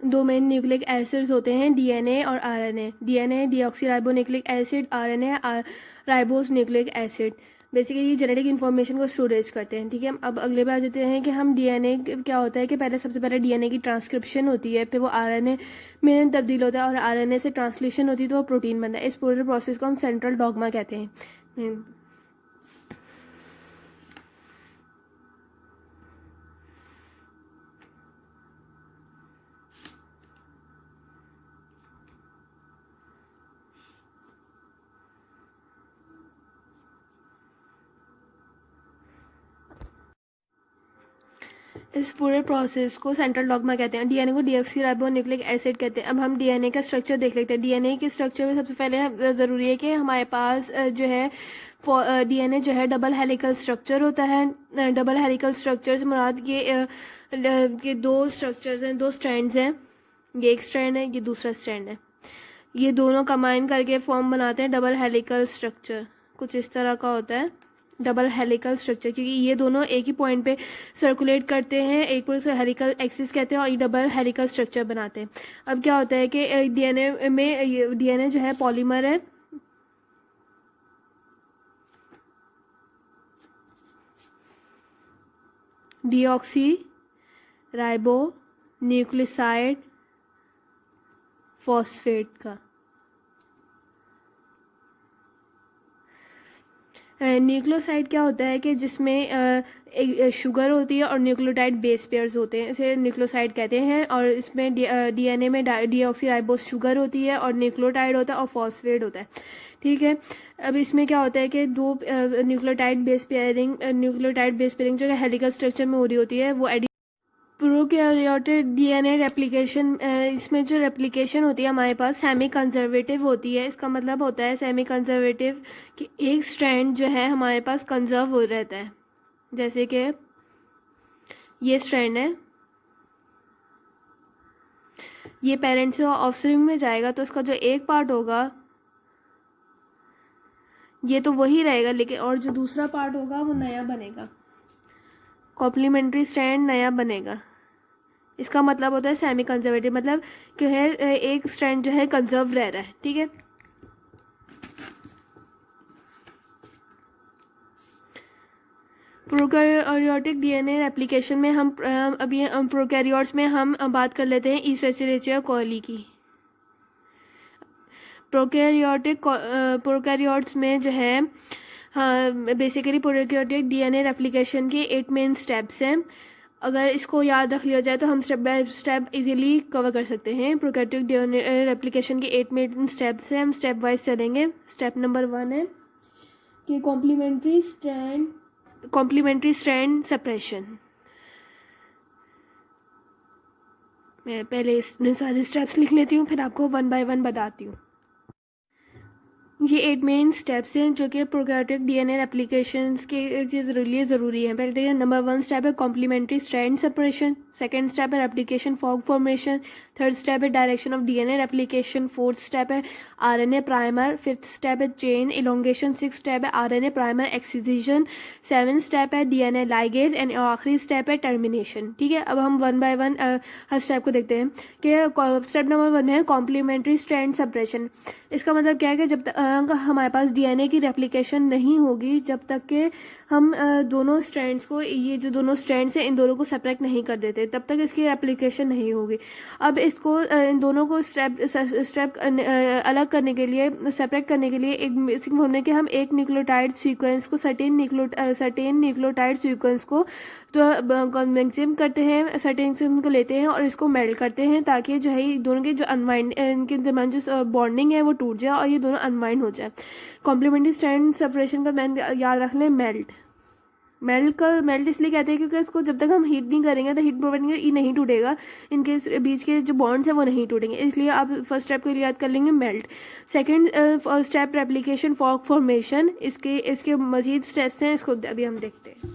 दो main nucleic acids होते हैं, डीएनए और RNA. DNA deoxyribonucleic acid, RNA ribose nucleic acid. Basically ये जेनेटिक इन्फॉर्मेशन को स्टोरेज करते हैं, ठीक है। अब अगले बार देते हैं कि हम डीएनए क्या होता है कि पहले सबसे पहले डीएनए की ट्रांसक्रिप्शन होती है, फिर वो आरएनए में तब्दील होता है और आरएनए से ट्रांसलेशन होती है तो वो प्रोटीन बनता है। इस पूरे प्रोसेस को हम सेंट्रल डॉग्मा कहते हैं। इस पूरे प्रोसेस को सेंट्रल डॉग्मा कहते हैं। डीएनए को डीऑक्सीराइबोन्यूक्लिक एसिड कहते हैं। अब हम डीएनए का स्ट्रक्चर देख लेते हैं। डीएनए के स्ट्रक्चर में सबसे पहले ज़रूरी है कि हमारे पास जो है डीएनए जो है डबल हेलिकल स्ट्रक्चर होता है। डबल हेलिकल स्ट्रक्चर से मुराद ये दो स्ट्रक्चर्स हैं, दो स्ट्रैंड्स हैं। ये एक स्ट्रैंड है, ये दूसरा स्ट्रैंड है। ये दोनों कंबाइन करके फॉर्म बनाते हैं डबल हेलिकल स्ट्रक्चर। कुछ इस तरह का होता है डबल हेलिकल स्ट्रक्चर, क्योंकि ये दोनों एक ही पॉइंट पे सर्कुलेट करते हैं, एक पर उसको हेलिकल एक्सिस कहते हैं और ये डबल हेलिकल स्ट्रक्चर बनाते हैं। अब क्या होता है कि डीएनए में डीएनए जो है पॉलीमर है। डीऑक्सी राइबो न्यूक्लियोसाइड फॉस्फेट का। न्यूक्लियोसाइड क्या होता है कि जिसमें एक शुगर होती है और न्यूक्लियोटाइड बेस पेयर्स होते हैं, इसे न्यूक्लियोसाइड कहते हैं। और इसमें डीएनए में डीऑक्सीराइबोस शुगर होती है और न्यूक्लियोटाइड होता है और फॉस्फेट होता है, ठीक है। अब इसमें क्या होता है कि दो न्यूक्लियोटाइड बेस पेयरिंग जो हेलिकल स्ट्रक्चर में हो रही होती है वो प्रोकैरियोटिक डीएनए रेप्लिकेशन, इसमें जो रेप्लिकेशन होती है हमारे पास सेमी कंजर्वेटिव होती है। इसका मतलब होता है सेमी कंजर्वेटिव कि एक स्ट्रैंड जो है हमारे पास कंजर्व हो रहता है। जैसे कि ये स्ट्रैंड है, ये पेरेंट्स से ऑफस्प्रिंग में जाएगा तो इसका जो एक पार्ट होगा ये तो वही रहेगा, लेकिन और जो दूसरा पार्ट होगा वो नया बनेगा, कॉम्प्लीमेंट्री स्ट्रैंड नया बनेगा। इसका मतलब होता है सेमी कंजर्वेटिव, मतलब कि है एक स्ट्रैंड जो है कंजर्व रह रहा है, ठीक है। प्रोकैरियोटिक डीएनए रेप्लिकेशन में हम अभी प्रोकैरियोट्स में हम बात कर लेते हैं ईसेचुरेचिया कोली की। प्रोकैरियोट्स में जो है, हाँ, बेसिकली प्रोकैरियोटिक डीएनए रेप्लिकेशन के 8 मेन स्टेप्स हैं। अगर इसको याद रख लिया जाए तो हम step by step easily cover कर सकते हैं। प्रोकैरियोटिक डीएनए रेप्लिकेशन के 8 मेन स्टेप्स हैं, हम स्टेप वाइज चलेंगे। स्टेप नंबर 1 है कि कॉम्प्लीमेंट्री स्ट्रैंड सेपरेशन। मैं पहले इसमें सारे स्टेप्स लिख लेती हूँ, फिर आपको 1 बाय 1 बताती हूँ। ये 8 मेन स्टेप्स हैं जो कि प्रोकैरियोटिक डीएनए रेप्लिकेशंस के लिए ज़रूरी हैं। पहले देखिए, नंबर 1 स्टेप है complementary strand separation. Second step है replication fork formation. Third step है direction of DNA replication. Fourth step है आरएनए प्राइमर। फिफ्थ स्टेप है चेन इलोंगेशन। सिक्स स्टेप है RNA primer excision. Seven step है DNA ligase and आखिरी step है termination, ठीक है। अब हम 1 बाय 1 हर स्टेप को देखते हैं कि स्टेप नंबर 1 है कॉम्प्लीमेंट्री स्ट्रैंड सेपरेशन। इसका मतलब क्या है कि जब तक हमारे पास डीएनए की रेप्लिकेशन नहीं होगी, जब तक के हम दोनों स्ट्रैंड्स को, ये जो दोनों स्ट्रैंड्स हैं इन दोनों को सेपरेट नहीं कर देते, तब तक इसकी रेप्लिकेशन नहीं होगी। अब इसको इन दोनों को स्टेप अलग करने के लिए, सेपरेट करने के लिए एक बेसिक होने के हम एक न्यूक्लियोटाइड सीक्वेंस को सर्टेन न्यूक्लियोटाइड सीक्वेंस को तो मैक्सिमम करते हैं, सर्टेन को लेते हैं और इसको मेल्ट करते हैं ताकि जो है दोनों के जो अनवाइंड, इनके दरमियान जो बॉन्डिंग है वो टूट जाए और ये दोनों अनवाइंड हो जाए। कॉम्प्लीमेंट्री स्ट्रैंड सेपरेशन का मैन याद रख लें, मेल्ट इसलिए कहते हैं क्योंकि इसको जब तक हम हीट नहीं करेंगे तो हीट प्रोवाइड ये नहीं टूटेगा, इनके बीच के जो बॉन्ड्स हैं वो नहीं टूटेंगे, इसलिए आप फर्स्ट स्टेप के लिए याद कर लेंगे melt. Second step replication fork formation. इसके मजीद स्टेप्स हैं, इसको अभी हम देखते हैं।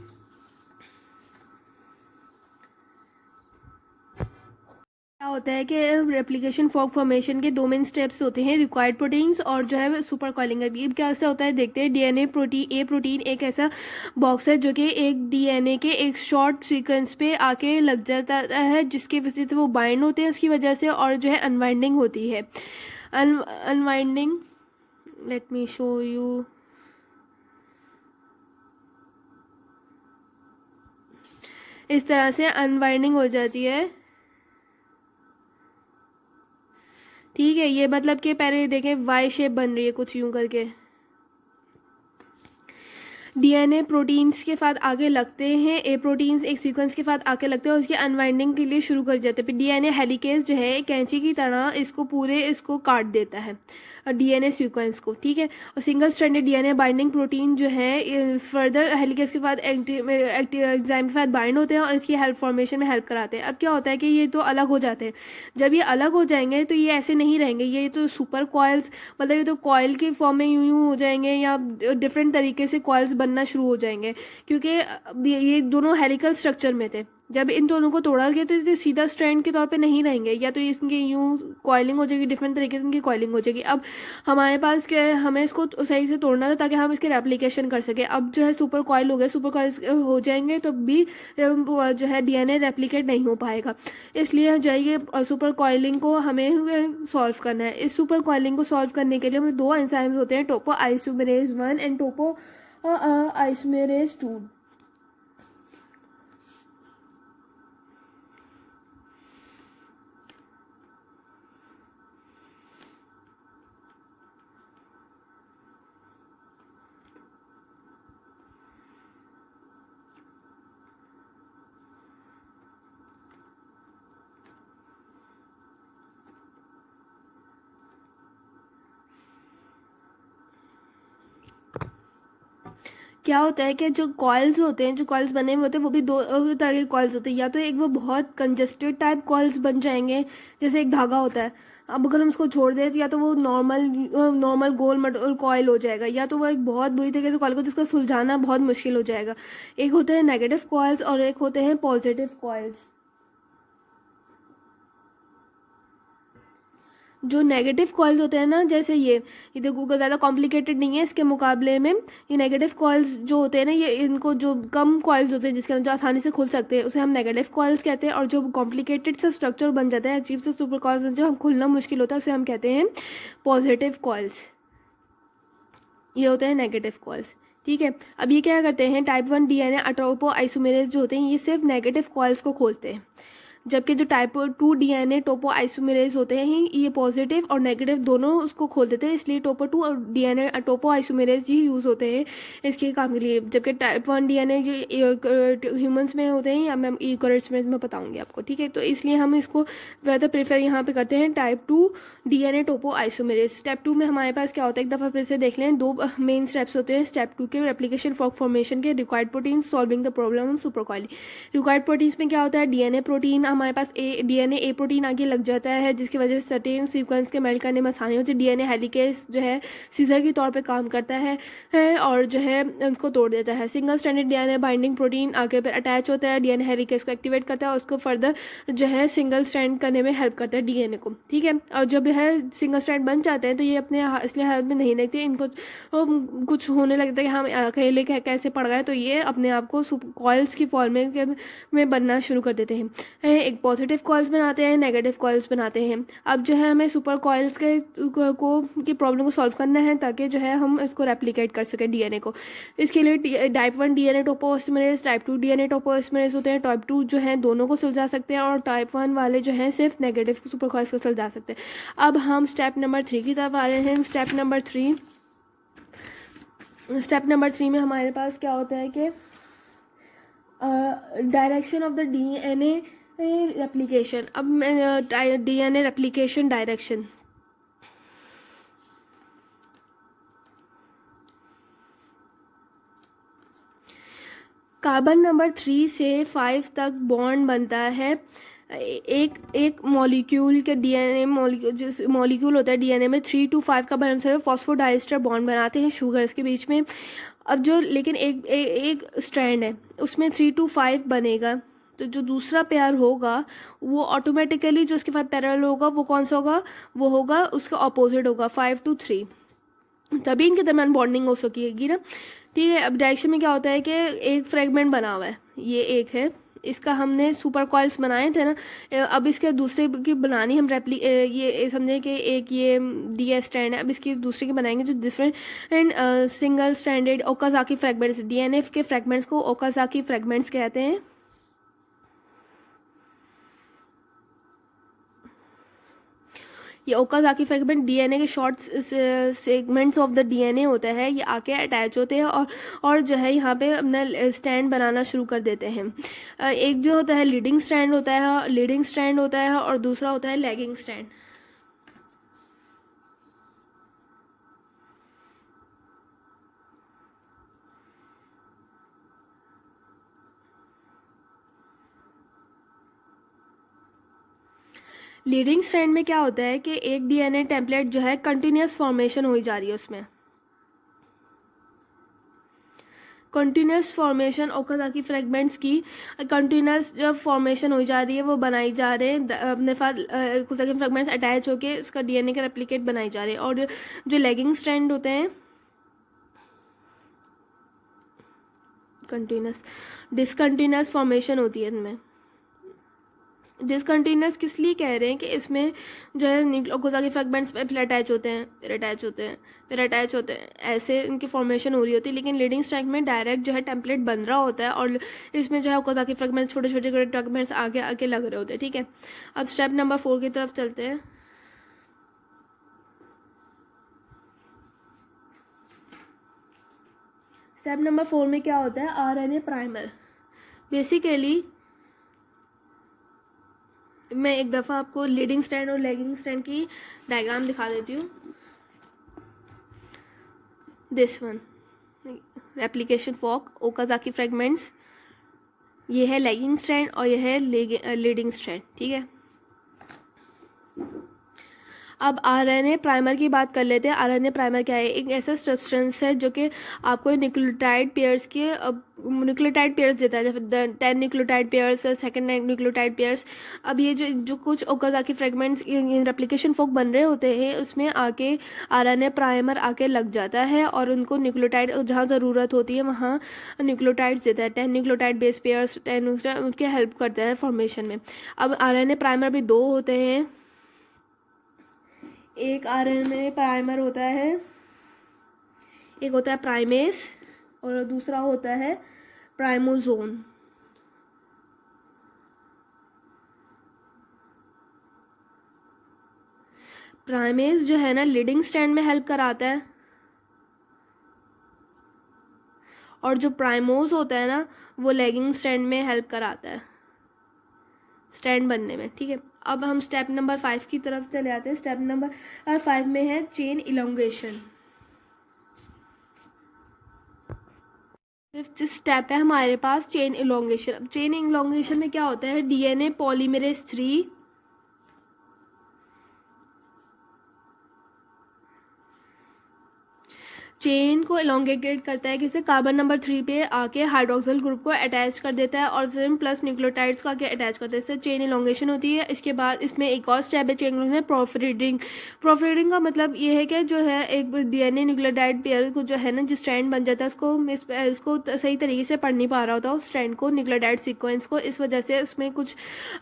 क्या होता है कि रेप्लिकेशन फॉर्क फॉर्मेशन के 2 मेन स्टेप्स होते हैं, रिक्वायर्ड प्रोटीन्स और जो है सुपर कॉइलिंग। अब क्या ऐसा होता है, देखते हैं। डीएनए प्रोटीन एक ऐसा बॉक्स है जो कि एक डीएनए के एक शॉर्ट सीक्वेंस पे आके लग जाता है, जिसकी वजह से वो बाइंड होते हैं उसकी वजह से, और जो है अनवाइंडिंग होती है। Unwinding, let me show you. इस तरह से अनवाइंडिंग हो जाती है, ठीक है। ये मतलब कि पहले देखें वाई शेप बन रही है कुछ यूं करके। डीएनए प्रोटीन्स के साथ आगे लगते हैं, ए प्रोटीन्स एक सीक्वेंस के साथ आके लगते हैं और उसकी अनवाइंडिंग के लिए शुरू कर जाते हैं। फिर डीएनए हेलिकेज जो है कैंची की तरह इसको काट देता है डीएनए सीक्वेंस को, ठीक है। और single stranded DNA binding protein जो है फर्दर हेलिकेज के बाद एंजाइम के साथ बाइंड होते हैं और इसकी हेल्प फॉर्मेशन में हेल्प कराते हैं। अब क्या होता है कि ये तो अलग हो जाते हैं। जब ये अलग हो जाएंगे तो ये ऐसे नहीं रहेंगे, ये तो सुपर कॉइल्स, मतलब ये तो कॉइल के फॉर्म में यूं हो जाएंगे या डिफरेंट तरीके से कॉइल्स बनना शुरू हो जाएंगे, क्योंकि ये दोनों हेलिकल स्ट्रक्चर में थे। जब इन दोनों को तोड़ा गया तो ये सीधा स्ट्रैंड के तौर पे नहीं रहेंगे, या तो इसकी यूं कॉइलिंग हो जाएगी, डिफरेंट तरीके से इनकी कॉइलिंग हो जाएगी। अब हमारे पास क्या है, हमें इसको सही से तोड़ना था ताकि हम इसके रेप्लिकेशन कर सके। अब जो है सुपर कॉइल हो गए, सुपर कॉइल हो जाएंगे तो भी जो है डीएनए रेप्लिकेट नहीं हो पाएगा। इसलिए जो है ये सुपर कॉइलिंग को हमें सॉल्व करना है। इस सुपर कॉइलिंग को सॉल्व करने के लिए हमें 2 एंजाइम्स होते हैं, टोपो आइसोमेरेज 1 एंड टोपो आइसोमेरेज 2। क्या होता है कि जो कॉइल्स होते हैं, जो कॉइल्स बने हुए होते हैं, वो भी 2 तरह के कॉइल्स होते हैं। या तो एक वो बहुत कंजेस्टेड टाइप कॉइल्स बन जाएंगे, जैसे एक धागा होता है। अब अगर हम उसको छोड़ दें तो या तो वो नॉर्मल गोल मटोल कॉइल हो जाएगा, या तो वो एक बहुत बुरी तरीके से कॉइल को जिसका सुलझाना बहुत मुश्किल हो जाएगा। एक होते हैं नेगेटिव कॉइल्स और एक होते हैं पॉजिटिव कॉइल्स। जो नेगेटिव कॉइल्स होते हैं ना, जैसे ये देखो ज़्यादा कॉम्प्लिकेटेड नहीं है इसके मुकाबले में। ये नेगेटिव कॉइल्स जो होते हैं ना, ये इनको जो कम कॉइल्स होते हैं जिसके अंदर जो आसानी से खुल सकते हैं उसे हम नेगेटिव कॉइल्स कहते हैं। और जो कॉम्प्लिकेटेड सा स्ट्रक्चर बन जाता है, अजीब से सुपर कॉइल्स जो हम खुलना मुश्किल होता है, उसे हम कहते हैं पॉजिटिव कॉइल्स। ये होते हैं नेगेटिव कॉइल्स, ठीक है। अब ये क्या करते हैं, टाइप 1 डीएनए अटोपो आइसोमेरेज जो होते हैं ये सिर्फ नेगेटिव कॉइल्स को खोलते हैं, जबकि जो टाइप 2 डीएनए टोपो आइसोमेरेज होते हैं ये पॉजिटिव और नेगेटिव दोनों उसको खोल देते हैं। इसलिए टोपो 2 और डीएनए टोपो आइसोमेरेज ही यूज़ होते हैं इसके काम के लिए। जबकि टाइप 1 डीएनए जो ह्यूमंस में होते हैं, या मैं यूकैरियोट्स में बताऊंगी आपको, ठीक है। तो इसलिए हम इसको ज़्यादा प्रेफर यहाँ पे करते हैं टाइप 2 डीएनए टोपो आइसोमेरेज। स्टेप 2 में हमारे पास क्या होता है, एक दफ़ा फिर से देख लें। 2 मेन स्टेप्स होते हैं स्टेप 2 के, रेप्लिकेशन फॉर्क फॉर्मेशन के, required protein, solving the problem of super coiling. Required proteins में क्या होता है, डीएनए प्रोटीन हमारे पास डीएनए ए प्रोटीन आगे लग जाता है, जिसकी वजह से सर्टेन सीक्वेंस के मेल्ट करने में आसानी होती है। डीएनए हेलिकेज जो है सीजर के तौर पे काम करता है और जो है उसको तोड़ देता है। Single stranded DNA binding protein आगे पर अटैच होता है, डीएनए हेलिकेज को एक्टिवेट करता है और उसको फर्दर जो है सिंगल स्ट्रैंड करने में हेल्प करता है डीएनए को, ठीक है। और जब है सिंगल स्ट्रैंड बन जाते हैं तो ये अपने इसलिए हाथ में नहीं लगते, इनको कुछ होने लगता है कि हम अकेले कैसे पड़ गए, तो ये अपने आप को कॉइल्स की फॉर्म में बनना शुरू कर देते हैं। एक पॉजिटिव कॉइल्स बनाते हैं, नेगेटिव कॉइल्स बनाते हैं। अब जो है हमें सुपर कॉइल्स की प्रॉब्लम को सॉल्व करना है ताकि जो है हम इसको रेप्लिकेट कर सकें डीएनए को। इसके लिए टाइप 1 डीएनए टोपोइसोमेरेज, टाइप 2 डीएनए टोपोइसोमेरेज होते हैं। टाइप 2 जो है दोनों को सुलझा सकते हैं और टाइप 1 वाले जो हैं सिर्फ नेगेटिव सुपर कॉइल्स को सुलझा सकते हैं। अब हम स्टेप नंबर 3 की तरफ आ रहे हैं। स्टेप नंबर 3 में हमारे पास क्या होता है कि direction of the DNA replication. अब DNA replication direction, carbon number 3 से 5 तक बॉन्ड बनता है। एक मॉलिक्यूल के डीएनए मॉलिक्यूल होता है डीएनए में 3 to 5 का बनकर फॉस्फोडाइस्टर बॉन्ड बनाते हैं शुगर्स के बीच में। अब जो लेकिन एक स्ट्रैंड है उसमें 3 to 5 बनेगा, तो जो दूसरा पेयर होगा वो ऑटोमेटिकली जो उसके साथ पैरेलल होगा वो कौन सा होगा, वो होगा उसका ऑपोजिट होगा 5 to 3, तभी इनके दरम्यान बॉन्डिंग हो सकेगी ना। ठीक है, अब डायरेक्शन में क्या होता है कि एक फ्रेगमेंट बना हुआ है, ये एक है, इसका हमने सुपर कॉइल्स बनाए थे ना, अब इसके दूसरे की बनानी हम ये समझें कि एक ये डी स्ट्रैंड है, अब इसकी दूसरे की बनाएंगे जो different and single stranded Okazaki fragments, DNA के फ्रेगमेंट्स को ओकाजाकी फ्रेगमेंट्स कहते हैं। ये ओकाजाकी फ्रेगमेंट डीएनए के short segments of the DNA होता है, ये आके अटैच होते हैं और जो है यहाँ पे अपना स्टैंड बनाना शुरू कर देते हैं। एक जो होता है लीडिंग स्ट्रैंड होता है और दूसरा होता है लैगिंग स्ट्रैंड। लीडिंग स्ट्रैंड में क्या होता है कि एक डीएनए टेम्पलेट जो है कंटिन्यूस फॉर्मेशन हो जा रही है, उसमें कंटिन्यूस फॉर्मेशन ओकाजाकी फ्रेगमेंट्स की कंटिन्यूस जब फॉर्मेशन हो जा रही है वो बनाई जा रहे हैं अपने साथ ओकाजाकी फ्रेगमेंट्स अटैच होके उसका डीएनए का रेप्लिकेट बनाई जा रहे हैं। और जो लैगिंग स्ट्रैंड होते हैं कंटिन्यूस डिसकंटिन्यूस फॉर्मेशन होती है इनमें। डिसकंटिन्यूस किस लिए कह रहे हैं कि इसमें जो है ओकाजाकी फ्रेगमेंट्स फिर अटैच होते हैं, फिर अटैच होते हैं, ऐसे इनकी फॉर्मेशन हो रही होती है। लेकिन लीडिंग स्ट्रैंड में डायरेक्ट जो है टेम्पलेट बन रहा होता है और इसमें जो है ओकाजाकी फ्रेगमेंट्स छोटे छोटे फ्रेगमेंट्स आगे आगे लग रहे होते हैं। ठीक है, अब स्टेप नंबर 4 की तरफ चलते हैं। स्टेप नंबर 4 में क्या होता है, आरएनए प्राइमर। बेसिकली मैं एक दफ़ा आपको लीडिंग स्ट्रैंड और लैगिंग स्ट्रैंड की डायग्राम दिखा देती हूँ। This one replication fork Okazaki fragments, ये है लैगिंग स्ट्रैंड और ये है लीडिंग स्ट्रैंड। ठीक है, अब आरएनए प्राइमर की बात कर लेते हैं। आरएनए प्राइमर क्या है, एक ऐसा सब्सटेंस है जो कि आपको न्यूक्लियोटाइड पेयर्स के न्यूक्लियोटाइड पेयर्स देता है, जैसे 10 nucleotide pairs, second nucleotide pairs. अब ये जो कुछ ओकाजाकी फ्रेगमेंट्स रेप्लिकेशन फोक बन रहे होते हैं उसमें आके आरएनए प्राइमर आके लग जाता है और उनको न्यूक्लियोटाइड जहाँ ज़रूरत होती है वहाँ न्यूक्लियोटाइड्स देता है। 10 न्यूक्लियोटाइड बेस पेयर्स 10 उनके हेल्प करता है फॉर्मेशन में। अब आरएनए प्राइमर भी दो होते हैं, एक आरएनए प्राइमर होता है, एक होता है प्राइमेस और दूसरा होता है प्राइमोसोम। प्राइमेस जो है ना लीडिंग स्ट्रैंड में हेल्प कराता है और जो प्राइमोस होता है ना वो लैगिंग स्ट्रैंड में हेल्प कराता है स्ट्रैंड बनने में। ठीक है, अब हम स्टेप नंबर 5 की तरफ चले आते हैं। स्टेप नंबर 5 में है चेन इलोंगेशन। फिफ्थ स्टेप है हमारे पास चेन इलोंगेशन। अब चेन इलोंगेशन में क्या होता है, डीएनए पॉलीमरेज 3 चेन को इलोंगेटेड करता है, किसी कार्बन नंबर 3 पे आके हाइड्रोक्सिल ग्रुप को अटैच कर देता है और फिर प्लस न्यूक्लियोटाइड्स को आके अटैच करता है, इससे चेन इलोंगेशन होती है। इसके बाद इसमें एक और स्टेप है चेन इलोंगेशन, प्रोफरीडिंग। प्रोफरीडिंग का मतलब ये है कि जो है एक डीएनए न्यूक्लियोटाइड पेयर को जो है ना जो स्ट्रैंड बन जाता है उसको सही तरीके से पढ़ नहीं पा रहा होता उस स्ट्रैंड को, न्यूक्लियोटाइड सीक्वेंस को, इस वजह से उसमें कुछ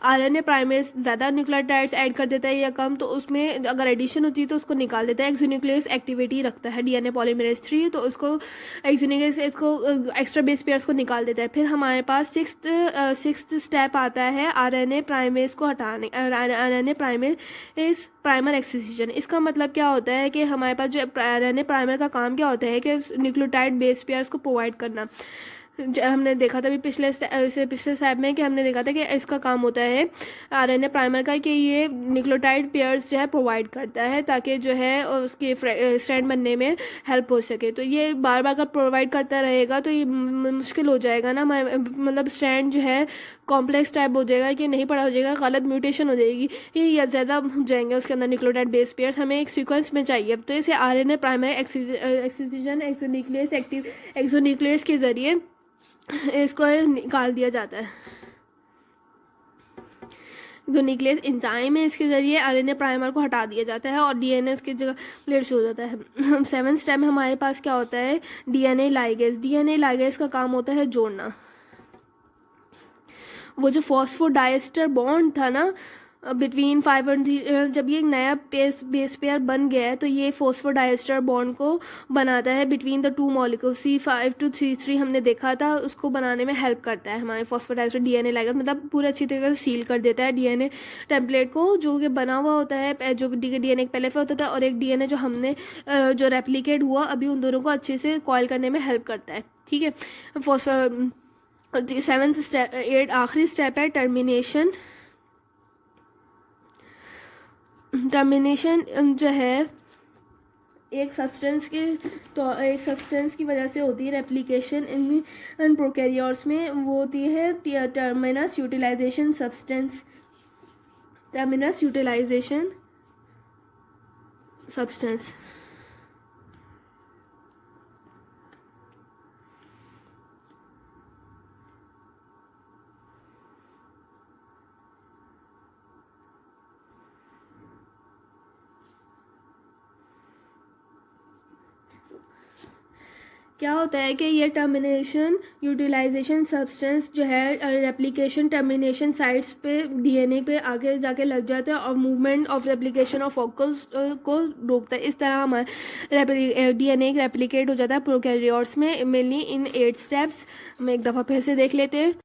आरएनए प्राइमेस ज़्यादा न्यूक्लियोटाइड्स ऐड कर देता है या कम, तो उसमें अगर एडिशन होती है तो उसको निकाल देता है। एक्सोन्यूक्लियस एक्टिविटी रखता है डीएनए पॉलीमरेज 3, तो उसको एक्सोन्यूक्लियस इसको एक्स्ट्रा बेस पेयर्स को निकाल देता है। फिर हमारे पास सिक्स्थ स्टेप आता है आरएनए प्राइमेस को हटाने, आरएनए प्राइमेस प्राइमर एक्ससिजन। इसका मतलब क्या होता है कि हमारे पास जो आरएनए प्राइमर का काम क्या होता है कि न्यूक्लियोटाइड बेस पेयर्स को प्रोवाइड करना। हमने देखा था अभी पिछले स्टेप में कि हमने देखा था कि इसका काम होता है आरएनए प्राइमर का कि ये न्यूक्लियोटाइड पेयर्स जो है प्रोवाइड करता है ताकि जो है उसके स्ट्रैंड बनने में हेल्प हो सके। तो ये बार बार अगर प्रोवाइड करता रहेगा तो ये मुश्किल हो जाएगा ना, मतलब स्ट्रैंड जो है कॉम्प्लेक्स टाइप हो जाएगा कि नहीं पड़ा हो जाएगा, गलत म्यूटेशन हो जाएगी या ज़्यादा हो जाएंगे उसके अंदर न्यूक्लियोटाइड बेस पेयर्स, हमें एक सीक्वेंस में चाहिए। तो इसे आरएनए प्राइमर एक्ससिजन एक्सोन्यूक्लियस के ज़रिए इसको निकाल दिया जाता है। जो न्यूक्लियस एंजाइम है इसके ज़रिए आरएनए प्राइमर को हटा दिया जाता है और डीएनए उसकी जगह प्लेट्स हो जाता है। 7th स्टेप में हमारे पास क्या होता है, डीएनए लाइगेज। डीएनए लाइगेज का काम होता है जोड़ना। वो जो फॉस्फोडाइस्टर बॉन्ड था ना बिटवीन 5 और 3, जब ये एक नया बेस पेयर बन गया है तो ये फॉस्फोडाइस्टर बॉन्ड को बनाता है between the two molecule C5 to C3 हमने देखा था, उसको बनाने में हेल्प करता है हमारे फॉस्फोडाइस्टर डीएनए लाइगेज, मतलब पूरा अच्छी तरीके से सील कर देता है डीएनए टेम्पलेट को जो कि बना हुआ होता है, जो डीएनए पहले से होता था और एक डीएनए जो हमने जो रेप्लिकेट हुआ अभी, उन दोनों को अच्छे से कॉयल करने में हेल्प करता है। ठीक है, 7th स्टेप, 8 आखिरी स्टेप है टर्मिनेशन। टर्मिनेशन जो है एक सब्सटेंस की वजह से होती है रेप्लिकेशन इन प्रोकैरियोट्स में, वो होती है terminus utilization substance. Terminus utilization substance क्या होता है कि ये टर्मिनेशन यूटिलाइजेशन सब्सटेंस जो है रेप्लिकेशन टर्मिनेशन साइट्स पे डीएनए पे आगे जाके लग जाता है और movement of replication of focus को रोकता है। इस तरह हमारा डीएनए रेप्लिकेट हो जाता है प्रोकैरियोट्स में, मेनली इन 8 स्टेप्स। हम एक दफ़ा फिर से देख लेते हैं।